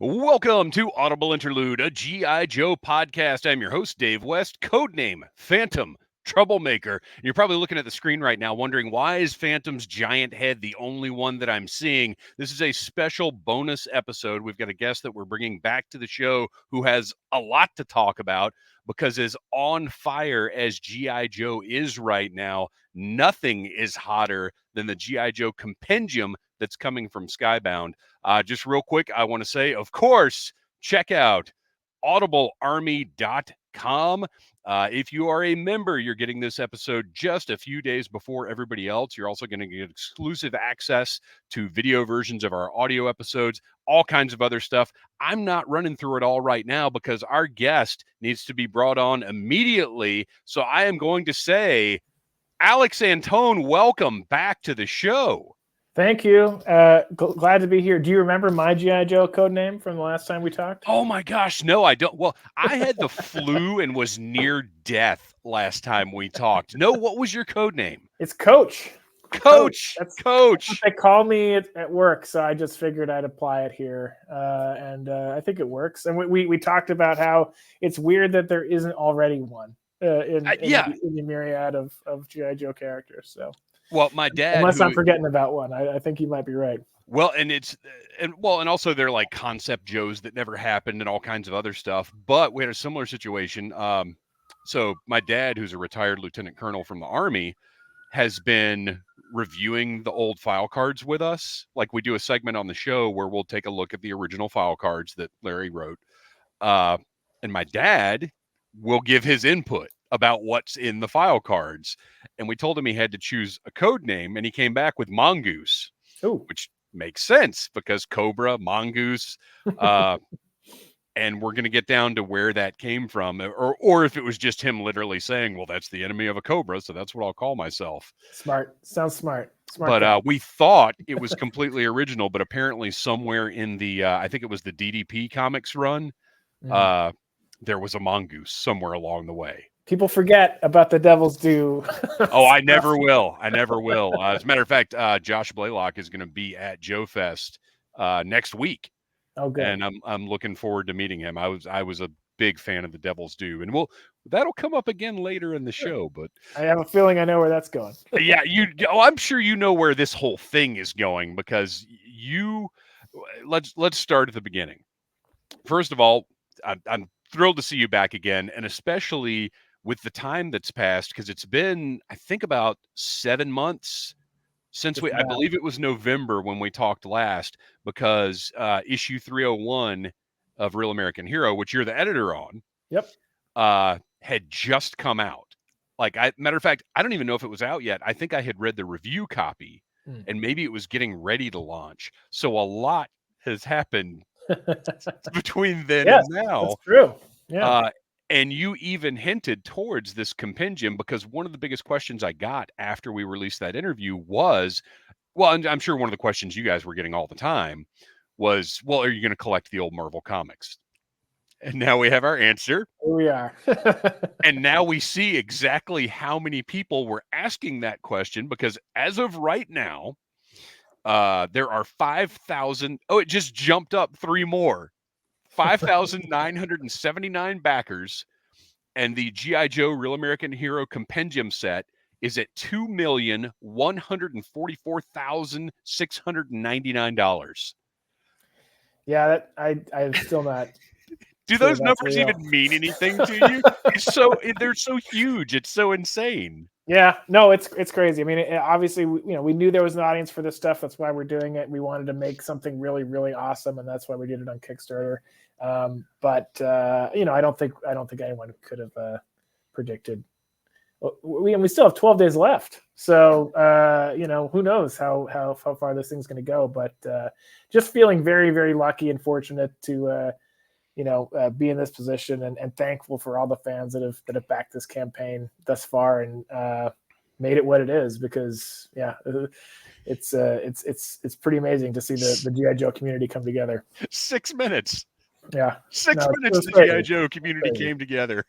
Welcome to Audible Interlude, a G.I. Joe podcast. I'm your host, Dave West, codename Phantom Troublemaker. You're probably looking at the screen right now wondering, why is Phantom's giant head the only one that I'm seeing? This is a special bonus episode. We've got a guest that we're bringing back to the show who has a lot to talk about, because as on fire as G.I. Joe is right now, nothing is hotter than the G.I. Joe Compendium that's coming from Skybound. Just real quick, I want to say, of course, check out audiblearmy.com. If you are a member, you're getting this episode just a few days before everybody else. You're also going to get exclusive access to video versions of our audio episodes, all kinds of other stuff. I'm not running through it all right now because our guest needs to be brought on immediately. So I am going to say, Alex Antone, welcome back to the show. Thank you. Glad to be here. Do you remember my G.I. Joe code name from the last time we talked? Oh my gosh, no, I don't. Well, I had the flu and was near death last time we talked. No, what was your code name? It's Coach. Coach. That's Coach. what they call me at work, so I just figured I'd apply it here, and I think it works. And we talked about how it's weird that there isn't already one in the myriad of G.I. Joe characters. So. Well, my dad. Unless I'm forgetting about one, I think you might be right. Well, and also they're like concept Joes that never happened and all kinds of other stuff. But we had a similar situation. So my dad, who's a retired lieutenant colonel from the Army, has been reviewing the old file cards with us. Like, we do a segment on the show where we'll take a look at the original file cards that Larry wrote. And my dad will give his input about what's in the file cards. And we told him he had to choose a code name, and he came back with Mongoose. Ooh. Which makes sense because Cobra, Mongoose, and we're going to get down to where that came from, or if it was just him literally saying, well, that's the enemy of a Cobra, so that's what I'll call myself. Smart. Sounds smart. But we thought it was completely original, but apparently somewhere in the, I think it was the DDP Comics run, there was a Mongoose somewhere along the way. People forget about the Devil's Due. Oh, I never will. I never will. As a matter of fact, Josh Blaylock is going to be at Joe Fest next week. Oh, good. And I'm looking forward to meeting him. I was a big fan of the Devil's Due, and that'll come up again later in the show. But I have a feeling I know where that's going. Yeah, I'm sure you know where this whole thing is going, because let's start at the beginning. First of all, I'm thrilled to see you back again, and especially with the time that's passed, because it's been, I think, about 7 months since I believe it was November when we talked last, because issue 301 of Real American Hero, which you're the editor on, had just come out. Like, matter of fact, I don't even know if it was out yet. I think I had read the review copy, and maybe it was getting ready to launch. So a lot has happened between then and now. That's true. Yeah. And you even hinted towards this compendium, because one of the biggest questions I got after we released that interview was, well, and I'm sure one of the questions you guys were getting all the time was, well, are you going to collect the old Marvel comics? And now we have our answer. Here we are. And now we see exactly how many people were asking that question, because as of right now, there are 5,000. Oh, it just jumped up 3 more. 5,979 backers, and the G.I. Joe Real American Hero Compendium set is at $2,144,699. Yeah, I'm still not. Do those numbers even mean anything to you? They're so huge. It's so insane. Yeah, no, it's crazy. I mean, obviously, we knew there was an audience for this stuff. That's why we're doing it. We wanted to make something really, really awesome, and that's why we did it on Kickstarter. But I don't think anyone could have predicted. We still have 12 days left, so who knows how far this thing's going to go. But just feeling very, very lucky and fortunate to be in this position, and thankful for all the fans that have backed this campaign thus far and made it what it is. Because it's pretty amazing to see the G.I. Joe community come together. 6 minutes. Yeah, 6 minutes. The G.I. Joe community came together.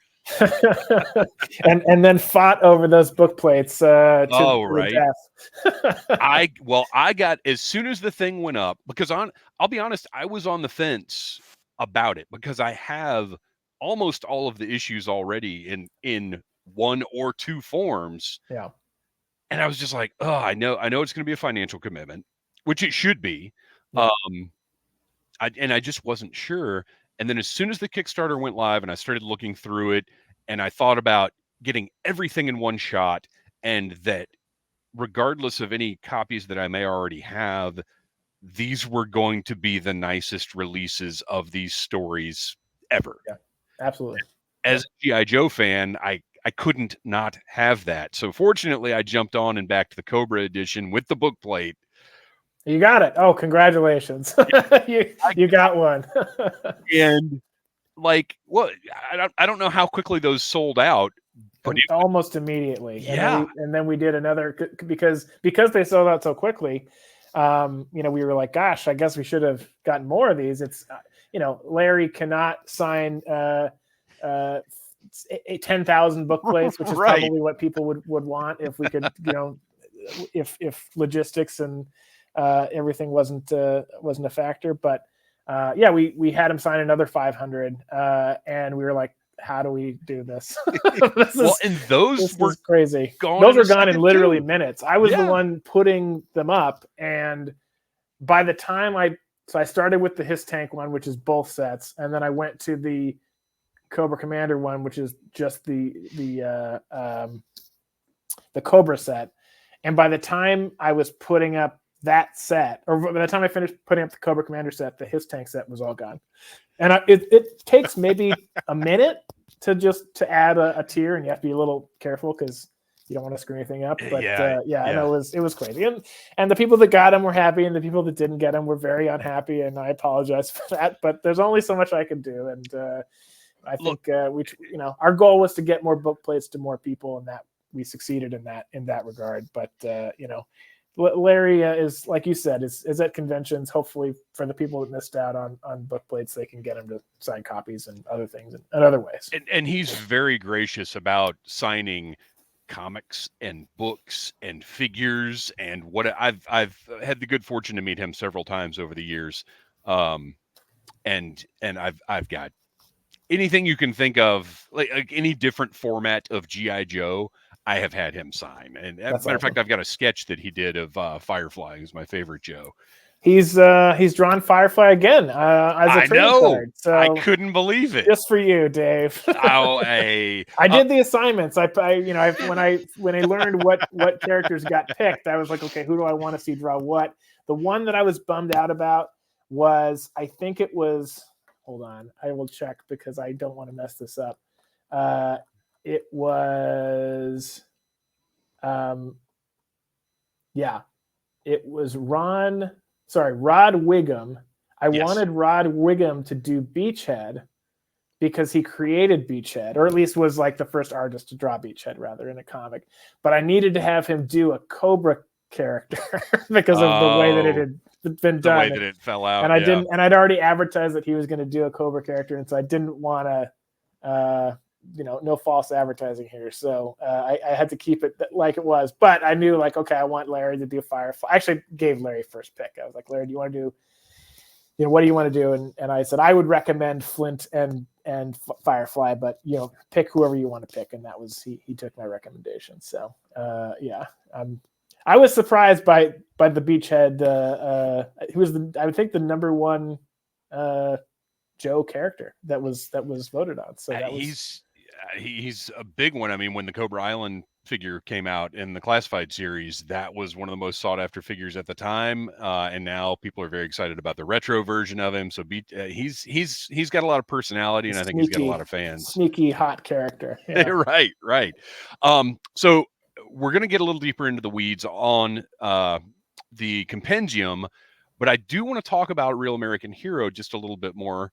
and then fought over those book plates to right. the death. I got, as soon as the thing went up, because I'll be honest, I was on the fence about it because I have almost all of the issues already in one or two forms. Yeah. And I was just like, oh, I know it's going to be a financial commitment, which it should be. Yeah. I just wasn't sure. And then as soon as the Kickstarter went live and I started looking through it and I thought about getting everything in one shot, and that regardless of any copies that I may already have, these were going to be the nicest releases of these stories ever. Yeah, absolutely. As a G.I. Joe fan, I couldn't not have that. So fortunately, I jumped on and backed the Cobra edition with the book plate. You got it. Oh, congratulations. you got one. And like, well, I don't know how quickly those sold out, but almost immediately. Yeah. And then we did another, because they sold out so quickly. We were like, gosh, I guess we should have gotten more of these. It's, Larry cannot sign 10,000 book plates, which is Right. probably what people would want if we could, if logistics and everything wasn't a factor. But we had him sign another 500, and we were like, how do we do this? And those were crazy. Those were gone in literally minutes. I was the one putting them up, and by the time I started with the His Tank one, which is both sets, and then I went to the Cobra Commander one, which is just the Cobra set. And by the time I was putting up that set, or by the time I finished putting up the Cobra Commander set, the His Tank set was all gone. And it takes maybe a minute to add a tier, and you have to be a little careful because you don't want to screw anything up. But and it was crazy. And the people that got them were happy, and the people that didn't get them were very unhappy. And I apologize for that. But there's only so much I can do. And I think our goal was to get more book plates to more people, and that we succeeded in that regard. But Larry is, like you said, is at conventions. Hopefully, for the people that missed out on book plates, they can get him to sign copies and other things and other ways. And he's very gracious about signing comics and books and figures. And what I've had the good fortune to meet him several times over the years, and I've got anything you can think of, like any different format of G.I. Joe, I have had him sign. And as a matter of fact, I've got a sketch that he did of Firefly, who's my favorite Joe. He's drawn Firefly again as a trading card. So I couldn't believe it. Just for you, Dave. I did the assignments. When I learned what characters got picked, I was like, okay, who do I want to see draw what? The one that I was bummed out about was, I think it was, hold on, I will check because I don't want to mess this up. It was, it was Rod Wiggum. I wanted Rod Wiggum to do Beachhead because he created Beachhead, or at least was like the first artist to draw Beachhead rather in a comic. But I needed to have him do a Cobra character because of the way that it had been done. The way that it fell out. And I didn't, and I'd already advertised that he was going to do a Cobra character. And so I didn't want to, no false advertising here. So I had to keep it like it was, but I knew, like, okay, I want Larry to do Firefly. I actually gave Larry first pick. I was like, Larry, do you want to do, what do you want to do? And I said, I would recommend Flint and Firefly, but pick whoever you want to pick. And that was, he took my recommendation. So I was surprised by the Beachhead. He was I would think the number one Joe character that was voted on. So that he's a big one. I mean, when the Cobra Island figure came out in the classified series, that was one of the most sought after figures at the time. And now people are very excited about the retro version of him. So he's got a lot of personality, and I think he's got a lot of fans. Sneaky hot character. Yeah. Right. So we're going to get a little deeper into the weeds on the Compendium, but I do want to talk about Real American Hero just a little bit more.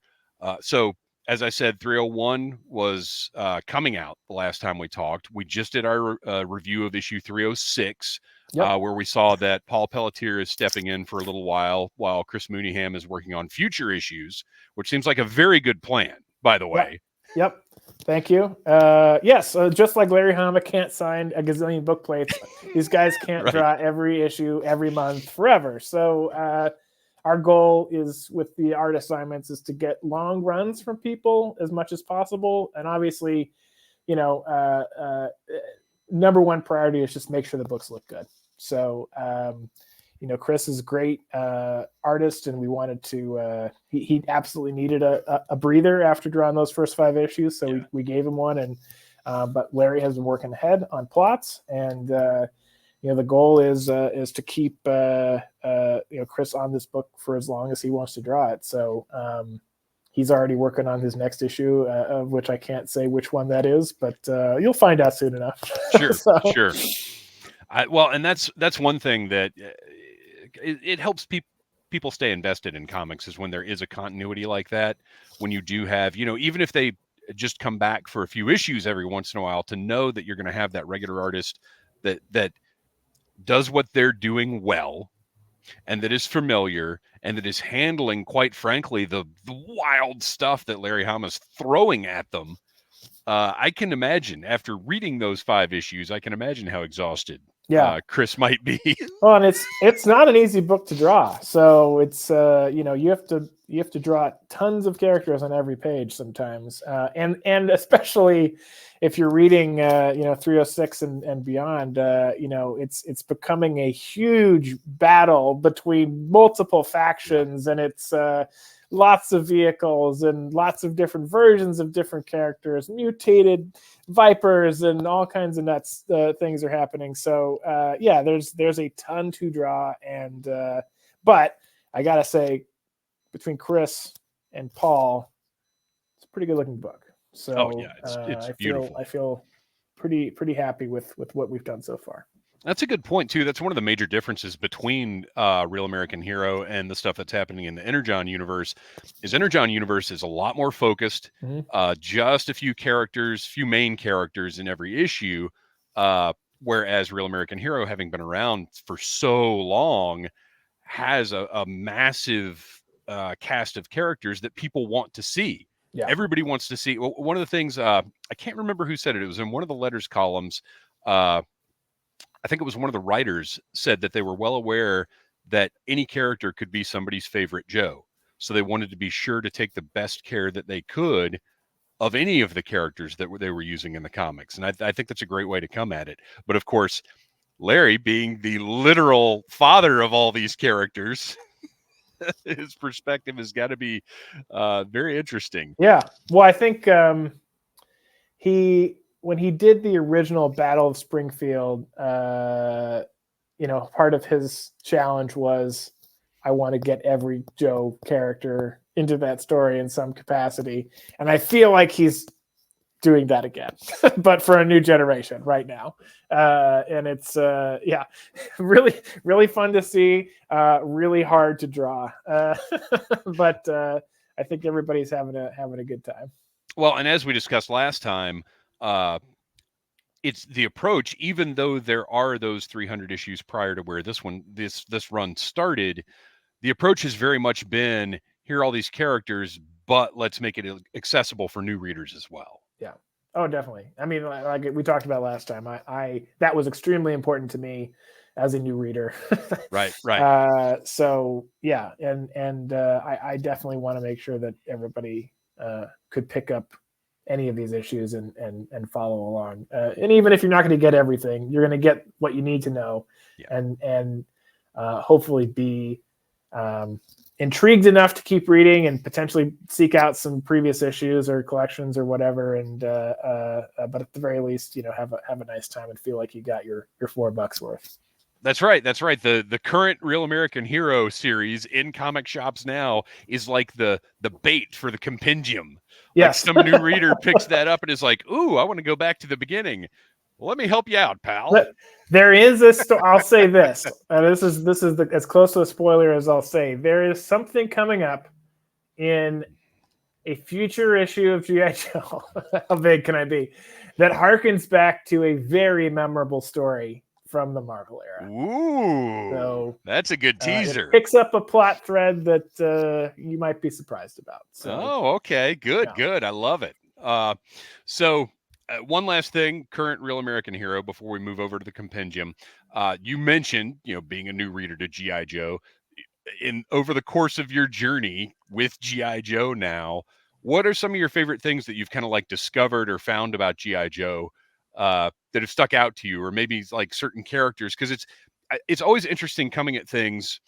So as I said, 301 was coming out the last time we talked. We just did our review of issue 306, where we saw that Paul Pelletier is stepping in for a little while Chris Mooneyham is working on future issues, which seems like a very good plan, by the way. Yep. Thank you. Yes, just like Larry Hama can't sign a gazillion book plates, these guys can't Right. draw every issue every month forever. So our goal is with the art assignments is to get long runs from people as much as possible. And obviously, number one priority is just make sure the books look good. So, Chris is a great artist, and we wanted to. He absolutely needed a breather after drawing those first 5 issues, so we gave him one. And but Larry has been working ahead on plots, and the goal is to keep Chris on this book for as long as he wants to draw it. So he's already working on his next issue, of which I can't say which one that is, but you'll find out soon enough. Sure, sure. Well, and that's one thing that it helps people stay invested in comics, is when there is a continuity like that. When you do have, even if they just come back for a few issues every once in a while, to know that you're going to have that regular artist that does what they're doing well, and that is familiar, and that is handling, quite frankly, the wild stuff that Larry Hama's throwing at them. I can imagine, after reading those 5 issues, I can imagine how exhausted Chris might be. Well, and it's not an easy book to draw. So it's you have to draw tons of characters on every page sometimes, and especially if you're reading 306 and beyond, it's becoming a huge battle between multiple factions, and it's lots of vehicles and lots of different versions of different characters, mutated vipers, and all kinds of nuts things are happening. So there's a ton to draw, and but I gotta say, between Chris and Paul, it's a pretty good looking book. So it's beautiful. I feel pretty happy with what we've done so far. That's a good point too. That's one of the major differences between Real American Hero and the stuff that's happening in the Energon universe. Is Energon universe is a lot more focused, just a few main characters in every issue. Whereas Real American Hero, having been around for so long, has a massive cast of characters that people want to see. Yeah. Everybody wants to see. Well, one of the things, I can't remember who said it. It was in one of the letters columns. I think it was one of the writers said that they were well aware that any character could be somebody's favorite Joe. So they wanted to be sure to take the best care that they could of any of the characters that they were using in the comics. And I think that's a great way to come at it. But of course, Larry, being the literal father of all these characters, his perspective has got to be very interesting. Yeah. Well, I think when he did the original Battle of Springfield, part of his challenge was, I want to get every Joe character into that story in some capacity. And I feel like he's doing that again, but for a new generation right now. And it's, really, really fun to see, really hard to draw. But I think everybody's having a good time. Well, and as we discussed last time, it's the approach, even though there are those 300 issues prior to where this run started, the approach has very much been, here are all these characters, but let's make it accessible for new readers as well. Yeah. Oh, definitely. I mean, like we talked about last time, I that was extremely important to me as a new reader. Right. So yeah, and I definitely want to make sure that everybody could pick up any of these issues and follow along. And even if you're not going to get everything, you're going to get what you need to know, and hopefully be intrigued enough to keep reading and potentially seek out some previous issues or collections or whatever. And but at the very least, have a nice time and feel like you got your $4 worth. That's right. The current Real American Hero series in comic shops now is like the bait for the Compendium. Yes. Like some new reader picks that up and is like, "Ooh, I want to go back to the beginning. Well, let me help you out, pal." There is I'll say this, and this is as close to a spoiler as I'll say. There is something coming up in a future issue of G.I. Joe. How big can I be? That harkens back to a very memorable story from the Marvel era. Ooh, so that's a good teaser. It picks up a plot thread that you might be surprised about. So, okay, good. I love it. So one last thing, current Real American Hero, before we move over to the compendium. You mentioned, being a new reader to G.I. Joe. In over the course of your journey with G.I. Joe now, what are some of your favorite things that you've kind of like discovered or found about G.I. Joe that have stuck out to you, or maybe like certain characters? Because it's always interesting coming at things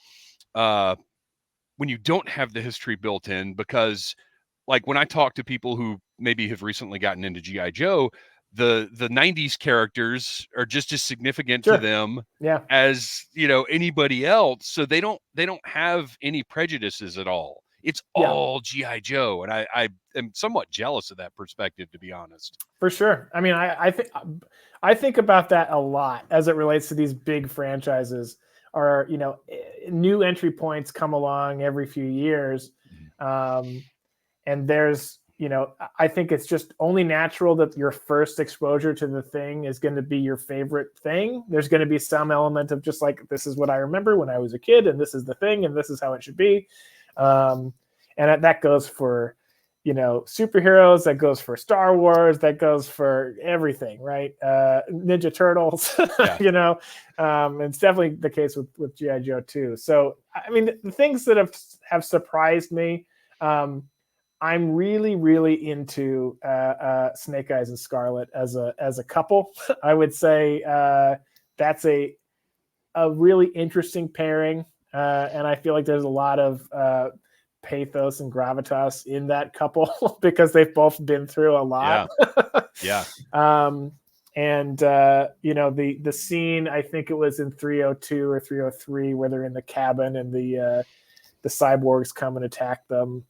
when you don't have the history built in, because like when I talk to people who maybe have recently gotten into GI Joe, the 90s characters are just as significant to Sure. them Yeah. as anybody else, so they don't have any prejudices at all. It's Yeah. all GI Joe, and I am somewhat jealous of that perspective, to be honest. For sure. I mean, I think about that a lot as it relates to these big franchises. Or new entry points come along every few years, and there's I think it's just only natural that your first exposure to the thing is going to be your favorite thing. There's going to be some element of just like, this is what I remember when I was a kid, and this is the thing, and this is how it should be. And that goes for superheroes, that goes for Star Wars, that goes for everything, right? Ninja Turtles. Yeah. It's definitely the case with GI Joe too. So I mean, the things that have surprised me, I'm really, really into Snake Eyes and Scarlet as a couple. I would say that's a really interesting pairing, and I feel like there's a lot of pathos and gravitas in that couple because they've both been through a lot. Yeah. And the scene, I think it was in 302 or 303, where they're in the cabin and the cyborgs come and attack them.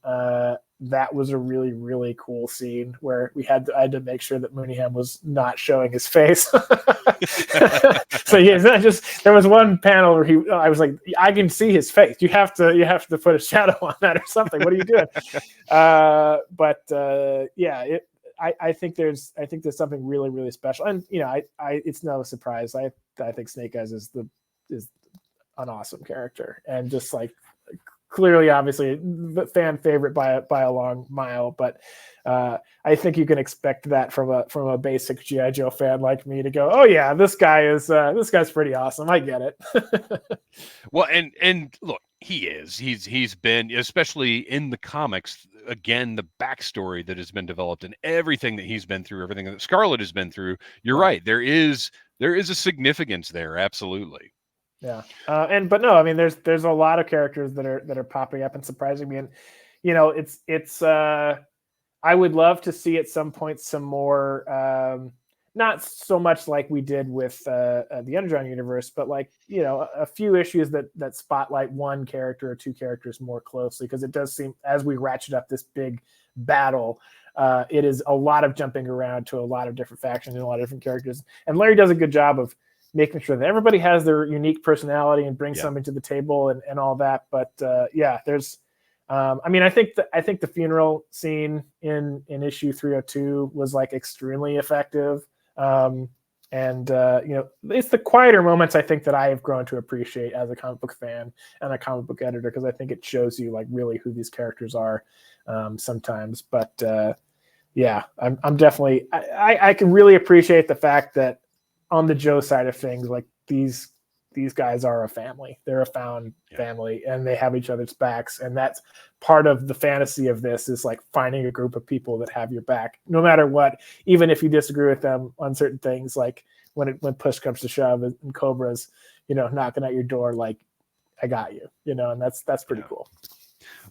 That was a really, really cool scene where I had to make sure that Mooneyham was not showing his face. So there was one panel where I was like, I can see his face. You have to put a shadow on that or something. What are you doing? I think there's something really, really special. And it's no surprise. I think Snake Eyes is an awesome character, and just like, clearly, obviously, the fan favorite by a long mile. But I think you can expect that from a basic GI Joe fan like me to go, oh yeah, this guy's pretty awesome. I get it. Well, and look, he's been, especially in the comics, again, the backstory that has been developed and everything that he's been through, everything that Scarlet has been through. You're right. There is a significance there. Absolutely. Yeah. But no, I mean, there's a lot of characters that are popping up and surprising me. And, it's I would love to see at some point some more, not so much like we did with the Underground universe, but like, a few issues that spotlight one character or two characters more closely. Because it does seem, as we ratchet up this big battle, it is a lot of jumping around to a lot of different factions and a lot of different characters. And Larry does a good job of making sure that everybody has their unique personality and brings something to the table and all that. But there's, I mean, I think the funeral scene in issue 302 was like extremely effective. It's the quieter moments, I think, that I have grown to appreciate as a comic book fan and a comic book editor, because I think it shows you like really who these characters are sometimes. But I'm definitely, I can really appreciate the fact that on the Joe side of things, like these guys are a family. They're a found family, and they have each other's backs. And that's part of the fantasy of this, is like finding a group of people that have your back, no matter what, even if you disagree with them on certain things. Like when push comes to shove, and Cobra's, knocking at your door, like, I got you, and that's pretty cool.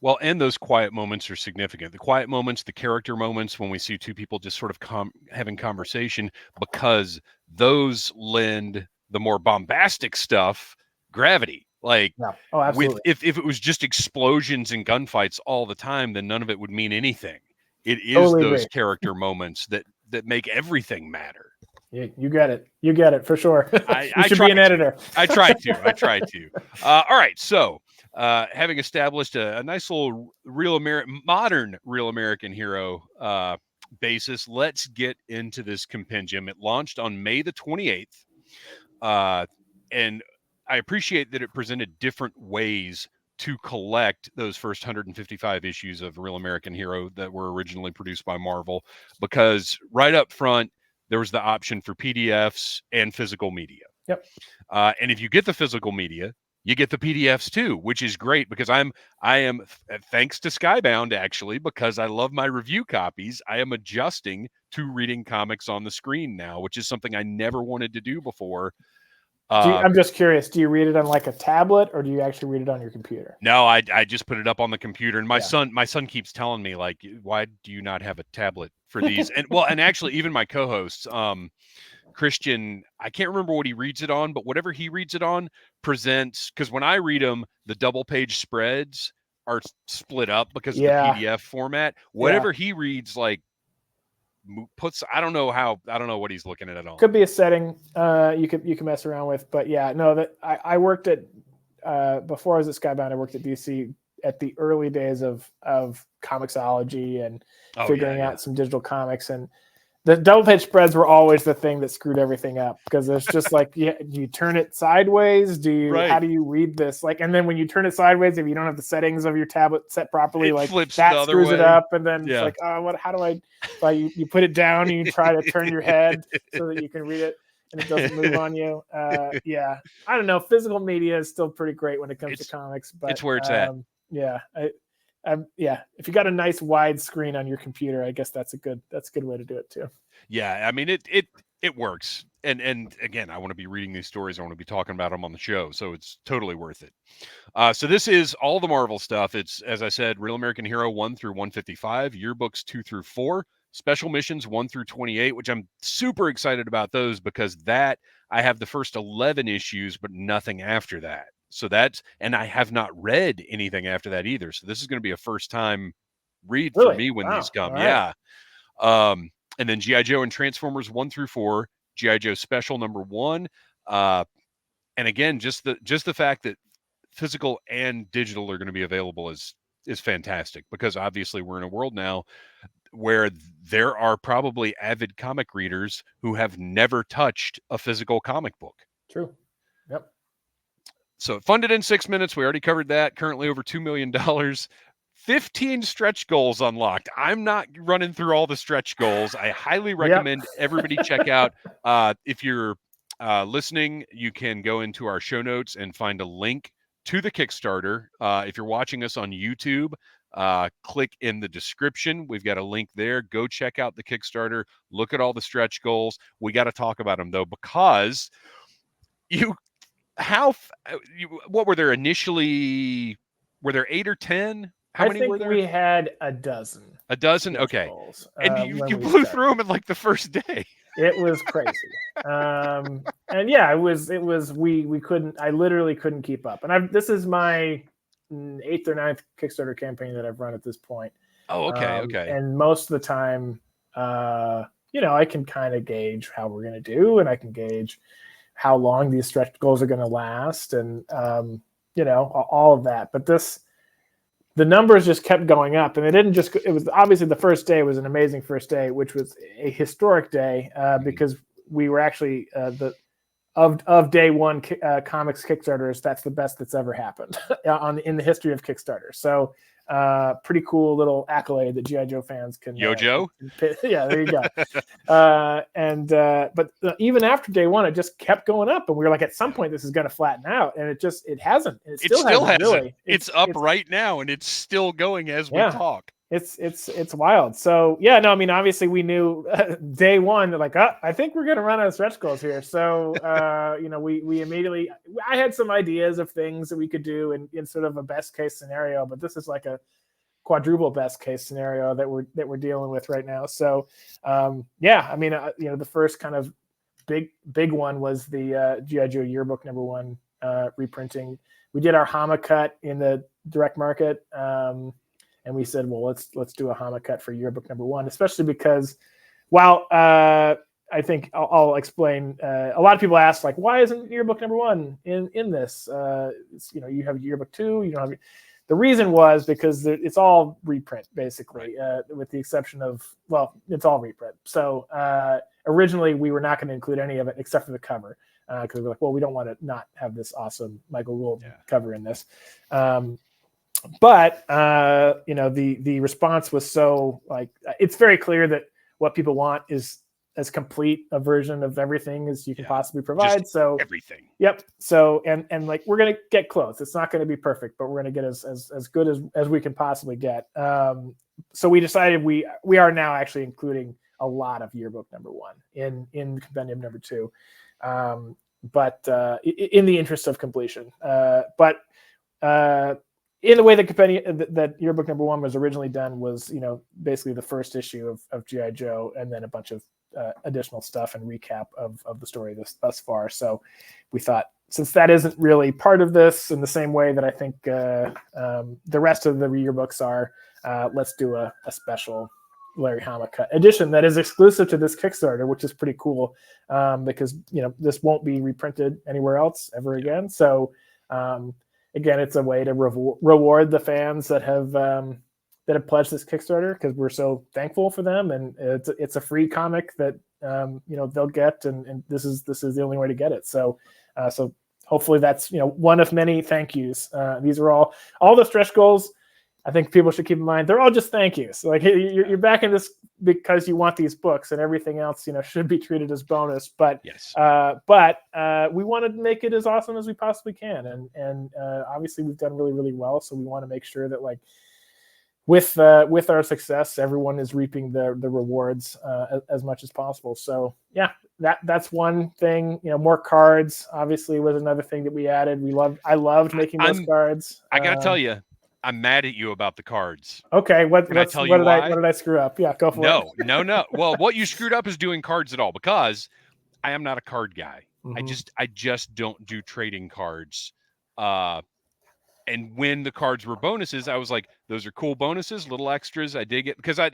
Well, and those quiet moments are significant. The quiet moments, the character moments, when we see two people just sort of having conversation, because those lend the more bombastic stuff gravity. Like, if it was just explosions and gunfights all the time, then none of it would mean anything. It is totally those character moments that make everything matter. You get it. You get it for sure. You should be an editor. I try to. All right. So, having established a nice little modern Real American Hero basis, let's get into this compendium. It launched on May the 28th. And I appreciate that it presented different ways to collect those first 155 issues of Real American Hero that were originally produced by Marvel, because right up front, there was the option for PDFs and physical media. Yep. And if you get the physical media, you get the PDFs too, which is great, because I am, thanks to Skybound, actually, because I love my review copies, I am adjusting to reading comics on the screen now, which is something I never wanted to do before. I'm just curious, do you read it on like a tablet, or do you actually read it on your computer? No, I just put it up on the computer, and my son keeps telling me, like, why do you not have a tablet for these? And actually, even my co-hosts, Christian, I can't remember what he reads it on, but whatever he reads it on presents, because when I read them, the double page spreads are split up because of the PDF format. Whatever he reads, like, puts, I don't know what he's looking at all. Could be a setting you can mess around with, but that I worked at before I was at Skybound, I worked at DC at the early days of Comixology and figuring out some digital comics, and the double page spreads were always the thing that screwed everything up, because it's just like, do you turn it sideways? How do you read this? Like, and then when you turn it sideways, if you don't have the settings of your tablet set properly, like that screws it up. And then it's like, how do I, you put it down and you try to turn your head so that you can read it and it doesn't move on you. I don't know. Physical media is still pretty great when it comes to comics, but it's where it's at. If you got a nice wide screen on your computer, I guess that's a good way to do it too. Yeah, I mean, it works. And again, I want to be reading these stories. I want to be talking about them on the show, so it's totally worth it. So this is all the Marvel stuff. It's, as I said, Real American Hero 1 through 155, yearbooks 2 through 4, special missions 1 through 28, which I'm super excited about those, because that I have the first 11 issues, but nothing after that. So and I have not read anything after that either. So this is going to be a first time read for me when these come. Right. And then G.I. Joe and Transformers 1 through 4, G.I. Joe Special number 1. And again, just the fact that physical and digital are going to be available is fantastic, because obviously we're in a world now where there are probably avid comic readers who have never touched a physical comic book. True. Yep. So funded in 6 minutes. We already covered that. Currently over $2 million. 15 stretch goals unlocked. I'm not running through all the stretch goals. I highly recommend everybody check out. If you're listening, you can go into our show notes and find a link to the Kickstarter. If you're watching us on YouTube, click in the description. We've got a link there. Go check out the Kickstarter. Look at all the stretch goals. We got to talk about them, though, because what were there initially? Were there 8 or 10? How many were there? We had a dozen. A dozen? Okay. Goals, and you blew through them in like the first day. It was crazy. And yeah, it was, we couldn't, I literally couldn't keep up. And this is my 8th or 9th Kickstarter campaign that I've run at this point. Oh, okay. Okay. And most of the time, I can kind of gauge how we're going to do, and I can gauge how long these stretch goals are going to last, and all of that. But the numbers just kept going up, and it was obviously the first day was an amazing first day, which was a historic day because we were actually of day one comics Kickstarters. That's the best that's ever happened in the history of Kickstarter. So pretty cool little accolade that G.I. Joe fans can. Joe? Yeah, there you go. But even after day one, it just kept going up, and we were like, at some point, this is going to flatten out, and it hasn't. It still hasn't. Really. It's up right now, and it's still going as we talk. It's wild. So yeah, no, I mean, obviously we knew day one, like, I think we're going to run out of stretch goals here. So, we immediately, I had some ideas of things that we could do in sort of a best case scenario, but this is like a quadruple best case scenario that we're dealing with right now. So, I mean, the first kind of big one was the G.I. Joe yearbook number 1 reprinting. We did our Hama cut in the direct market. And we said, well, let's do a Hama cut for yearbook number 1, especially because, while I think I'll explain. A lot of people ask, like, why isn't yearbook number 1 in this? You have yearbook 2. You don't have. The reason was because it's all reprint, basically, with the exception of, it's all reprint. So originally we were not going to include any of it except for the cover, because we were like, well, we don't want to not have this awesome Michael Gould cover in this. but the response was so like, it's very clear that what people want is as complete a version of everything as you can possibly provide. So everything. Yep. So and like we're gonna get close. It's not going to be perfect, but we're going to get as good as we can possibly get. So we decided we are now actually including a lot of yearbook number 1 in compendium number 2, but in the interest of completion. But in the way that compendium that yearbook number 1 was originally done was basically the first issue of G.I. Joe and then a bunch of additional stuff and recap of the story thus far. So we thought, since that isn't really part of this in the same way that I think the rest of the yearbooks are, let's do a special Larry Hama cut edition that is exclusive to this Kickstarter, which is pretty cool, because this won't be reprinted anywhere else ever again. So again, it's a way to reward the fans that have pledged this Kickstarter, because we're so thankful for them, and it's a free comic that they'll get, and this is the only way to get it. So hopefully that's one of many thank yous. These are all the stretch goals. I think people should keep in mind they're all just thank yous. Like, you're backing this because you want these books, and everything else should be treated as bonus. But yes, we want to make it as awesome as we possibly can, and obviously we've done really, really well. So we want to make sure that with our success, everyone is reaping the rewards as much as possible. So yeah, that's one thing. More cards obviously was another thing that we added. I loved making those cards. I gotta tell you, I'm mad at you about the cards. Okay, what did I screw up? Yeah, go for it. No. Well, what you screwed up is doing cards at all, because I am not a card guy. Mm-hmm. I just don't do trading cards. And when the cards were bonuses, I was like, those are cool bonuses, little extras. I dig it, because I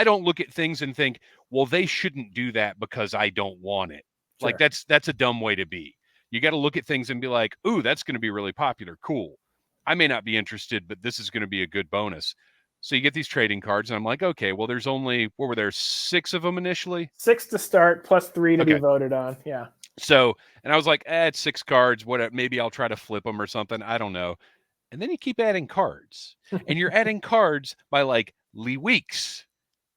don't look at things and think, well, they shouldn't do that because I don't want it. Sure. Like that's a dumb way to be. You got to look at things and be like, ooh, that's going to be really popular. Cool. I may not be interested, but this is going to be a good bonus. So you get these trading cards, and I'm like, okay, well, there's only, what were there, 6 of them initially? 6 to start, plus 3 to be voted on. Yeah. So, and I was like, it's 6 cards. What? Maybe I'll try to flip them or something. I don't know. And then you keep adding cards, and you're adding cards by like Lee Weeks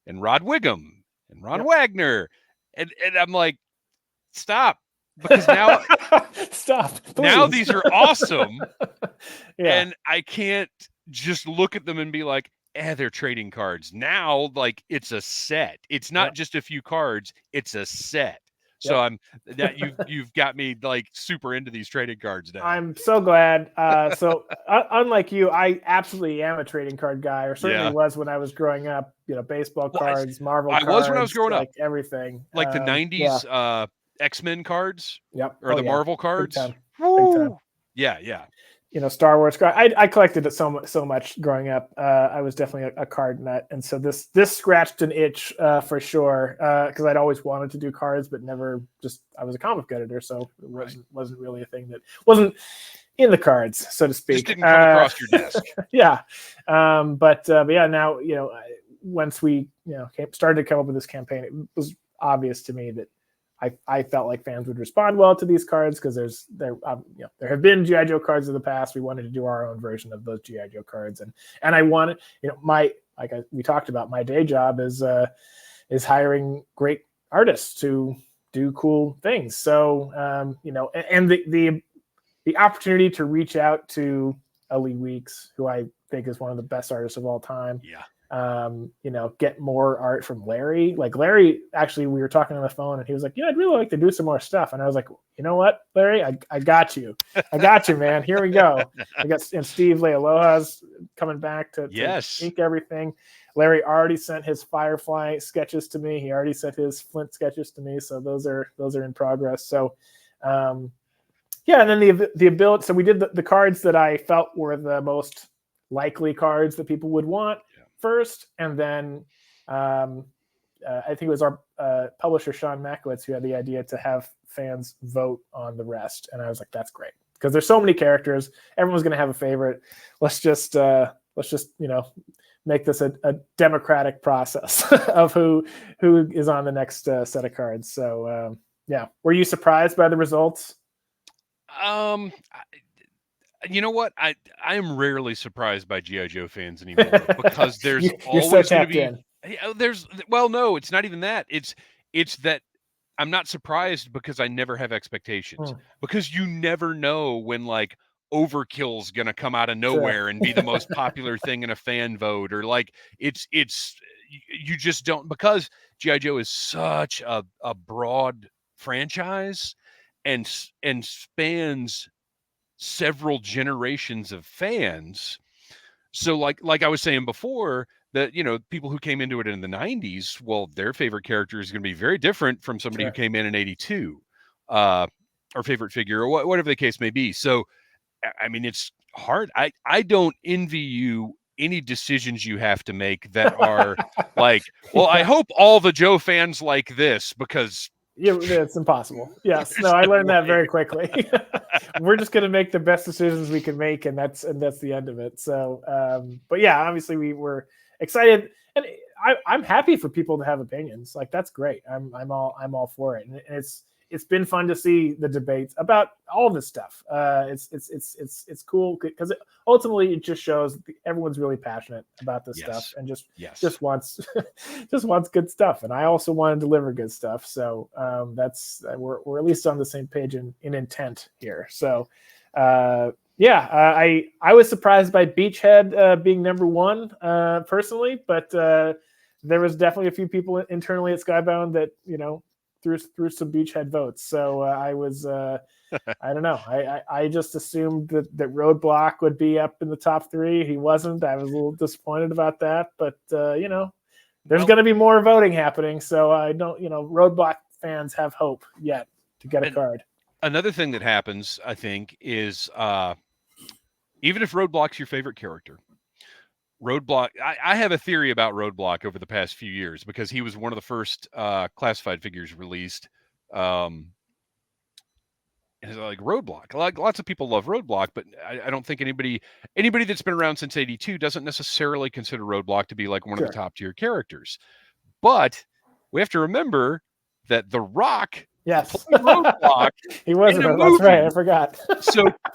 and Rod Wiggum and Ron Wagner. And I'm like, stop. Because now stop. Please. Now these are awesome. And I can't just look at them and be like, they're trading cards. Now, like, it's a set. It's not just a few cards, it's a set. So you've got me like super into these trading cards now. I'm so glad. So unlike you, I absolutely am a trading card guy, or certainly was when I was growing up. Baseball cards, Marvel cards. I was when I was growing up. Everything. Like the 90s X-Men cards. Yep. Or the Marvel cards. Big time. Yeah. Star Wars card. I collected it so much growing up. I was definitely a card nut, and so this scratched an itch for sure, because I'd always wanted to do cards, but never I was a comic book editor, so it wasn't really a thing that wasn't in the cards, so to speak. Just didn't come across your desk. Yeah, but yeah, now once we started to come up with this campaign, it was obvious to me that I felt like fans would respond well to these cards, because there have been G.I. Joe cards in the past. We wanted to do our own version of those G.I. Joe cards, and I wanted, we talked about, my day job is hiring great artists to do cool things. So and the opportunity to reach out to Lee Weeks, who I think is one of the best artists of all time. Yeah. Get more art from Larry. Like, Larry, actually, we were talking on the phone, and he was like, I'd really like to do some more stuff. And I was like, you know what, Larry, I got you. I got you, man. Here we go. And Steve Lealoha's coming back to ink everything. Larry already sent his Firefly sketches to me. He already sent his Flint sketches to me. So those are in progress. So, and then the ability. So we did the cards that I felt were the most likely cards that people would want first, and then I think it was our publisher Sean Makowitz who had the idea to have fans vote on the rest, and I was like, that's great, because there's so many characters, everyone's going to have a favorite. Let's just make this a democratic process of who is on the next set of cards. So were you surprised by the results? You know what? I am rarely surprised by GI Joe fans anymore because there's You're so always going to tapped be in. there's well no, it's not even that. It's that I'm not surprised because I never have expectations. Because you never know when like Overkill's going to come out of Sure. nowhere and be the most popular thing in a fan vote, or like it's you just don't, because GI Joe is such a broad franchise and spans several generations of fans. So like I was saying before, that people who came into it in the 90s, well, their favorite character is going to be very different from somebody who Sure. came in 82, or favorite figure, or whatever the case may be. So I mean, it's hard. I don't envy you any decisions you have to make that are like, well, I hope all the Joe fans like this, because Yeah, it's impossible. Yes, no, there's I no learned that way. very quickly. We're just going to make the best decisions we can make, and that's the end of it. So, but yeah, obviously we were excited, and I'm happy for people to have opinions. Like that's great. I'm all for it, and it's been fun to see the debates about all this stuff. It's cool because ultimately it just shows everyone's really passionate about this stuff and just wants just wants good stuff. And I also want to deliver good stuff. So that's we're at least on the same page in intent here. So I was surprised by Beachhead being number one personally, but there was definitely a few people internally at Skybound that through some Beachhead votes. So I was I don't know. I just assumed that Roadblock would be up in the top three. He wasn't. I was a little disappointed about that, but there's going to be more voting happening. So I don't. Roadblock fans have hope yet to get a card. Another thing that happens, I think, is even if Roadblock's your favorite character, Roadblock, I have a theory about Roadblock over the past few years, because he was one of the first classified figures released. And it's like Roadblock. Like lots of people love Roadblock, but I don't think anybody that's been around since '82 doesn't necessarily consider Roadblock to be like one of the top tier characters. But we have to remember that The Rock, yes, played Roadblock he was. in a movie. That's right. I forgot.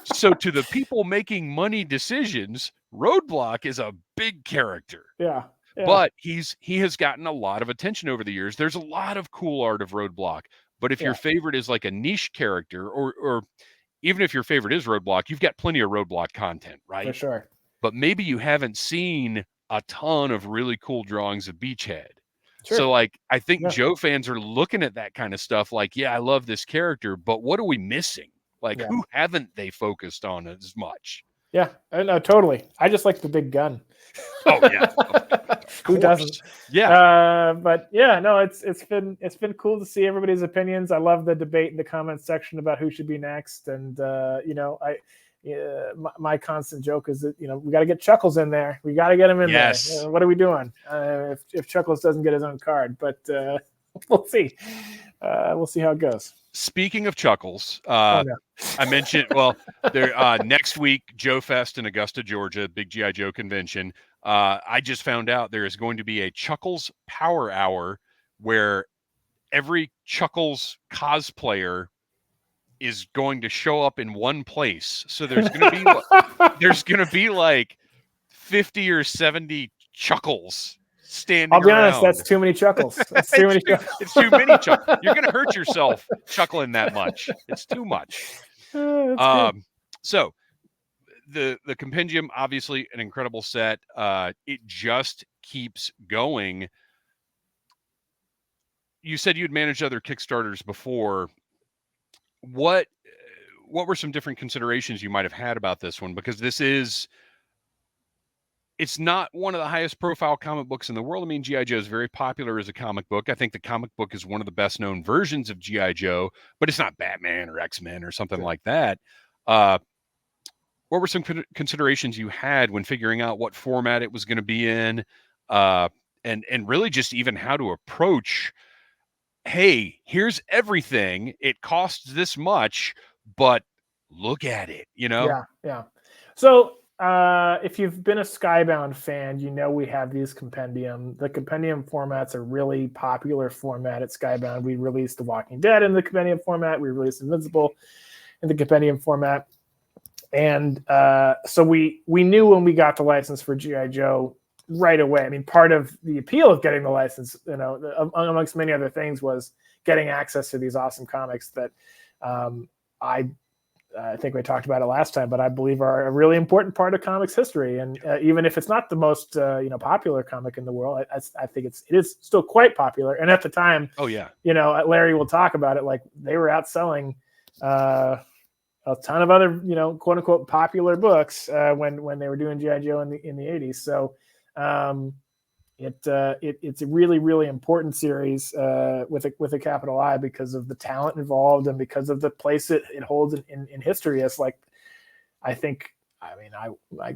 so to the people making money decisions, Roadblock is a big character. Yeah. But he has gotten a lot of attention over the years. There's a lot of cool art of Roadblock. But if your favorite is like a niche character, or even if your favorite is Roadblock, you've got plenty of Roadblock content, right? For sure. But maybe you haven't seen a ton of really cool drawings of Beachhead. Sure. So like, I think Joe fans are looking at that kind of stuff like, yeah, I love this character, but what are we missing? Like, who haven't they focused on as much? Yeah, no, totally. I just like the big gun. Oh yeah, who doesn't? Yeah, but yeah, no, it's been cool to see everybody's opinions. I love the debate in the comments section about who should be next, and my constant joke is that we got to get Chuckles in there. We got to get him in there. What are we doing if Chuckles doesn't get his own card? But we'll see. We'll see how it goes. Speaking of Chuckles, I mentioned, there next week, Joe Fest in Augusta, Georgia, big GI Joe convention. I just found out there is going to be a Chuckles Power Hour where every Chuckles cosplayer is going to show up in one place. So there's going to be like 50 or 70 Chuckles standing. I'll be around. honest, that's too many Chuckles. That's too many. It's too many Chuckles. You're going to hurt yourself chuckling that much. It's too much. So the Compendium, obviously an incredible set. It just keeps going. You said you'd managed other Kickstarters before. What were some different considerations you might have had about this one? Because it's not one of the highest profile comic books in the world. I mean, G.I. Joe is very popular as a comic book. I think the comic book is one of the best known versions of G.I. Joe, but it's not Batman or X-Men or something like that. What were some considerations you had when figuring out what format it was going to be in? And really just even how to approach, hey, here's everything. It costs this much, but look at it, Yeah. So if you've been a Skybound fan, we have these Compendium. The Compendium format's a really popular format at Skybound. We released The Walking Dead in the Compendium format. We released Invincible in the Compendium format. And so we knew when we got the license for G.I. Joe right away. I mean, part of the appeal of getting the license, amongst many other things, was getting access to these awesome comics that I think we talked about it last time, but I believe are a really important part of comics history. And even if it's not the most popular comic in the world, I think it is still quite popular. And at the time, oh yeah, Larry will talk about it, like they were outselling a ton of other quote unquote popular books when they were doing G.I. Joe in the 80s. So it's a really, really important series with a capital I, because of the talent involved and because of the place it holds in history. It's like, I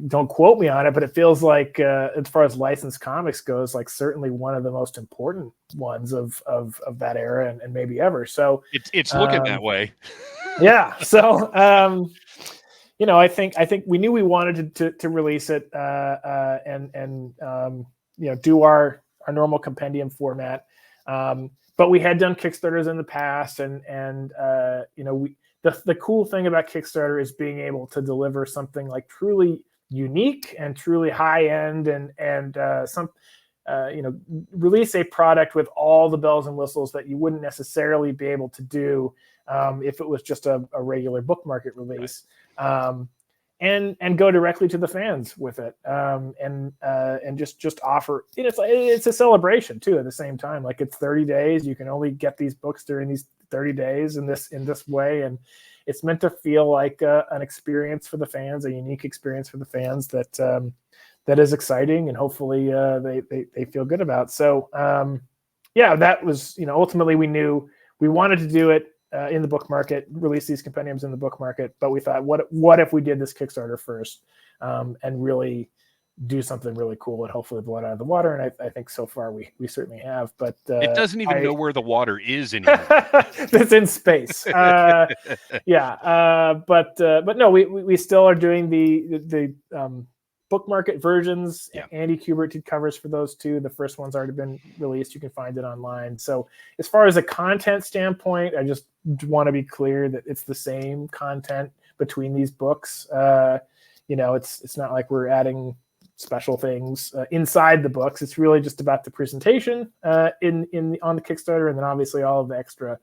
don't quote me on it, but it feels like as far as licensed comics goes, like certainly one of the most important ones of that era and maybe ever. So it's looking that way. Yeah. So I think we knew we wanted to release it and do our normal compendium format. But we had done Kickstarters in the past, and the cool thing about Kickstarter is being able to deliver something like truly unique and truly high end, and release a product with all the bells and whistles that you wouldn't necessarily be able to do if it was just a regular book market release. Right. And go directly to the fans with it, and just offer. It's a celebration too. At the same time, like it's 30 days. You can only get these books during these 30 days in this way, and it's meant to feel like an experience for the fans, a unique experience for the fans that is exciting, and hopefully they feel good about. So that was ultimately we knew we wanted to do it in the book market, release these compendiums in the book market, but we thought, what if we did this Kickstarter first, and really do something really cool and hopefully blow it out of the water. And I think so far we certainly have. But it doesn't even know where the water is anymore. It's in space. But no, we still are doing the book market versions. Yeah. Andy Kubert did covers for those two. The first one's already been released. You can find it online. So as far as a content standpoint, I just want to be clear that it's the same content between these books. It's not like we're adding special things inside the books. It's really just about the presentation on the Kickstarter, and then obviously all of the extra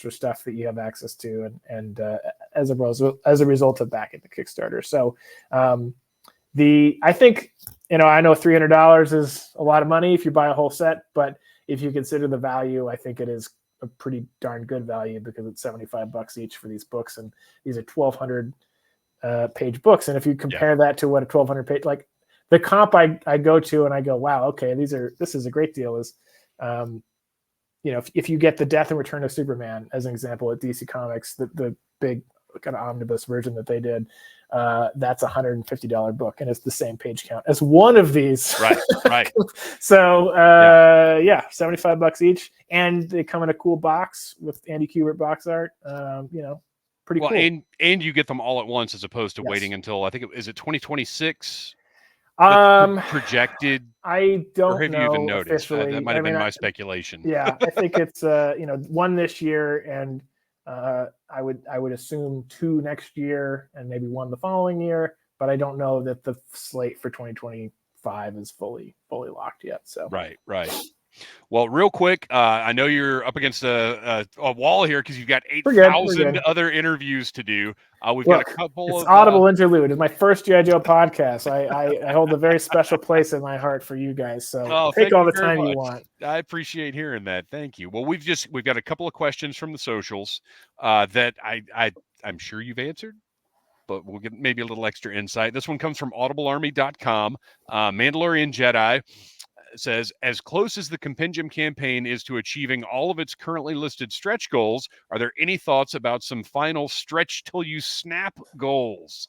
stuff that you have access to, and as a result of backing the Kickstarter. So I think I know $300 is a lot of money if you buy a whole set, but if you consider the value, I think it is a pretty darn good value, because it's $75 each for these books, and these are 1,200 page books. And if you compare that to what a 1,200 page, like the comp I go to and I go, wow, okay, this is a great deal, is if you get the Death and Return of Superman as an example at DC Comics, the big kind of omnibus version that they did, that's $150 book, and it's the same page count as one of these. Right. So $75 each, and they come in a cool box with Andy Kubert box art. Pretty cool. And you get them all at once, as opposed to waiting until, I think is it 2026 projected. I don't or have know you even noticed? Officially. That might have been my speculation. Yeah, I think it's one this year, and I would assume 2 next year, and maybe 1 the following year. But I don't know that the slate for 2025 is fully locked yet. So right. Well, real quick, I know you're up against a wall here because you've got 8,000 other interviews to do. We've got a couple of Audible Interlude. It's my first G.I. Joe podcast. I hold a very special place in my heart for you guys. So take all the time you want. I appreciate hearing that. Thank you. Well, we've got a couple of questions from the socials that I'm sure you've answered, but we'll get maybe a little extra insight. This one comes from audiblearmy.com. Mandalorian Jedi says, as close as the Compendium campaign is to achieving all of its currently listed stretch goals, are there any thoughts about some final stretch till you snap goals?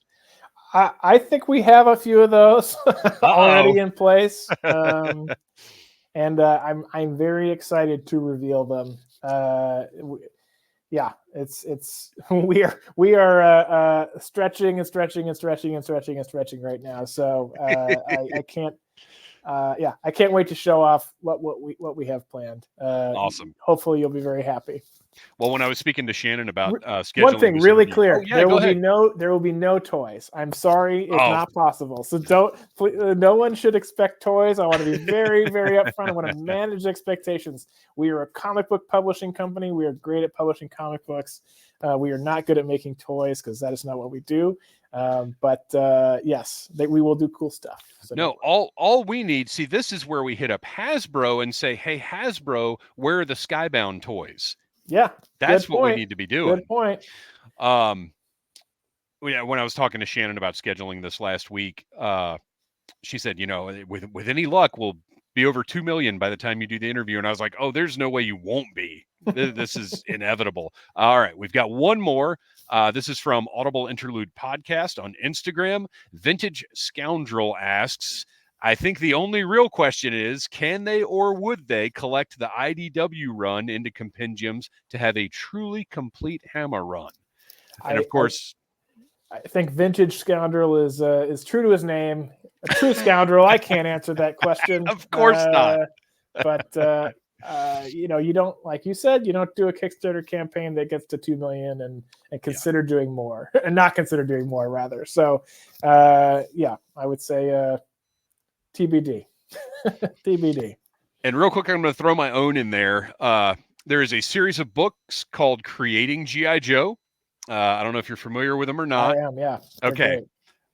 I think we have a few of those already in place, and I'm very excited to reveal them. It's we are stretching right now. So I can't. yeah, I can't wait to show off what we have planned. Awesome. Hopefully, you'll be very happy. Well, when I was speaking to Shannon about scheduling one thing this really interview, clear: there will be no toys. I'm sorry, it's not possible. So no one should expect toys. I want to be very, very upfront. I want to manage expectations. We are a comic book publishing company. We are great at publishing comic books. We are not good at making toys because that is not what we do. But yes, we will do cool stuff. So no, all we need. See, this is where we hit up Hasbro and say, "Hey, Hasbro, where are the Skybound toys?" Yeah, that's what we need to be doing. Good point. When I was talking to Shannon about scheduling this last week, she said, with any luck, we'll be over 2 million by the time you do the interview. And I was like, oh, there's no way you won't be. This is inevitable. All right, we've got one more. This is from Audible Interlude Podcast on Instagram. Vintage Scoundrel asks, I think the only real question is, can they or would they collect the IDW run into compendiums to have a truly complete Hammer run? And of course, I think Vintage Scoundrel is true to his name. A true scoundrel. I can't answer that question. Of course not. But you don't, like you said, you don't do a Kickstarter campaign that gets to 2 million and consider doing more, and not consider doing more, rather. So, yeah, I would say TBD. TBD. And real quick, I'm going to throw my own in there. There is a series of books called Creating G.I. Joe. I don't know if you're familiar with them or not. I am, yeah. Okay.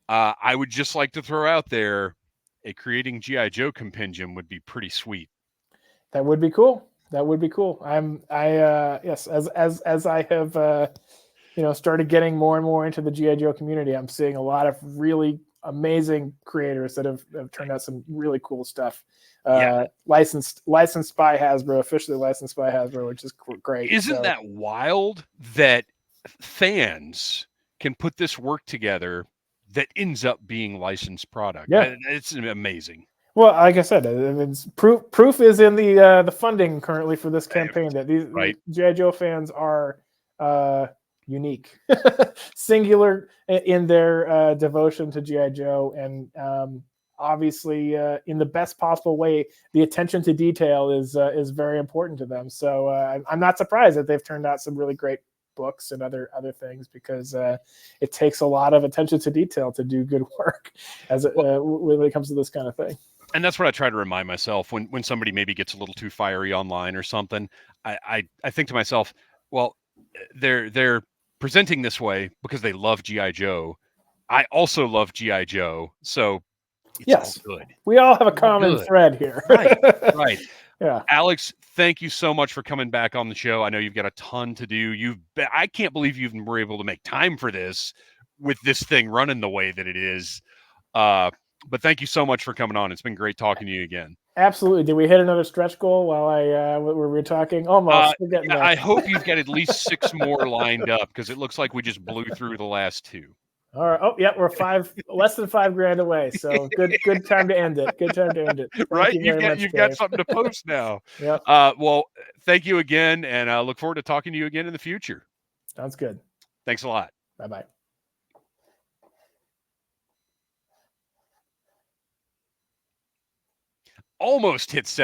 I would just like to throw out there a Creating G.I. Joe compendium would be pretty sweet. That would be cool. Yes, as I have started getting more and more into the G.I. Joe community, I'm seeing a lot of really amazing creators that have turned out some really cool stuff. Licensed by Hasbro, officially licensed by Hasbro, which is great. Isn't that wild that fans can put this work together that ends up being licensed product? Yeah, it's amazing. Well, like I said, it's proof is in the funding currently for this campaign that these G.I. Joe fans are unique, singular in their devotion to G.I. Joe, and obviously in the best possible way. The attention to detail is very important to them. So I'm not surprised that they've turned out some really great books and other things, because it takes a lot of attention to detail to do good work when it comes to this kind of thing. And that's what I try to remind myself when somebody maybe gets a little too fiery online or something. I think to myself, well, they're presenting this way because they love G.I. Joe. I also love G.I. Joe, so it's all good. We all have a common thread here. Right. Yeah. Alex, thank you so much for coming back on the show. I know you've got a ton to do. I can't believe you even were able to make time for this with this thing running the way that it is. But thank you so much for coming on. It's been great talking to you again. Absolutely. Did we hit another stretch goal while we were talking? Almost. I hope you've got at least 6 more lined up, because it looks like we just blew through the last 2. All right. Oh, yeah, we're less than $5,000 away. So good time to end it. Good time to end it. Right? You've got something to post now. Yeah. Well, thank you again, and I look forward to talking to you again in the future. Sounds good. Thanks a lot. Bye-bye. Almost hit